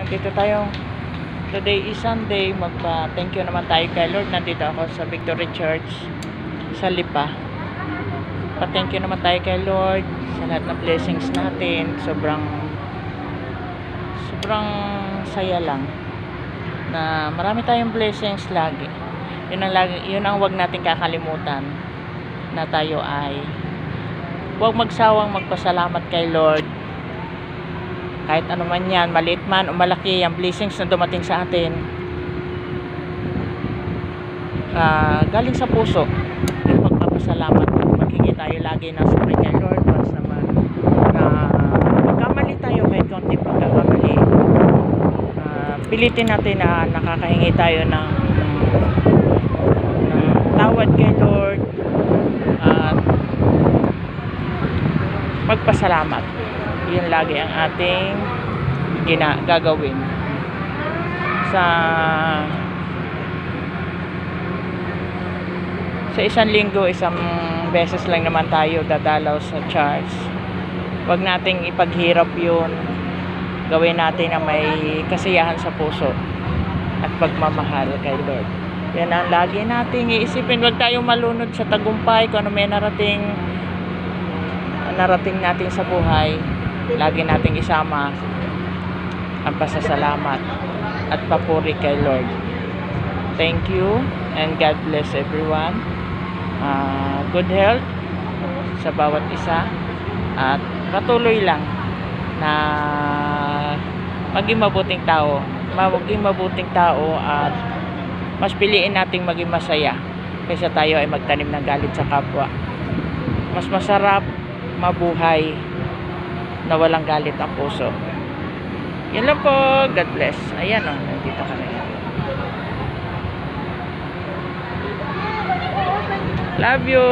Nandito tayo. Today is Sunday. Magpa-thank you naman tayo kay Lord. Nandito ako sa Victory Church sa Lipa. Pa-thank you naman tayo kay Lord sa lahat ng blessings natin. Sobrang saya lang na marami tayong blessings lagi. Yun ang wag nating kakalimutan, na tayo ay huwag magsawang magpasalamat kay Lord. Kahit ano man yan, maliit man o malaki, ang blessings na dumating sa atin, galing sa puso. Yung pagpapasalamat, maghingi tayo lagi ng suri kay Lord. Once naman magkamali tayo, kahit konti pagkakamali, pilitin natin na nakakahingi tayo ng tawad kay Lord at magpasalamat. Yun lagi ang ating gagawin sa isang linggo. Isang beses lang naman tayo dadalaw sa church. Huwag nating ipaghirap yun. Gawin natin na may kasiyahan sa puso at pagmamahal kay Lord. Yan ang lagi nating iisipin. Huwag tayong malunod sa tagumpay kung ano may narating natin sa buhay. Lagi nating isama ang pasasalamat at papuri kay Lord. Thank you and God bless everyone. Good health sa bawat isa at patuloy lang na maging mabuting tao at mas piliin nating maging masaya kaysa tayo ay magtanim ng galit sa kapwa. Mas masarap mabuhay na walang galit ang puso. Yun lang po. God bless. Ayan o, nandito kami. Love you.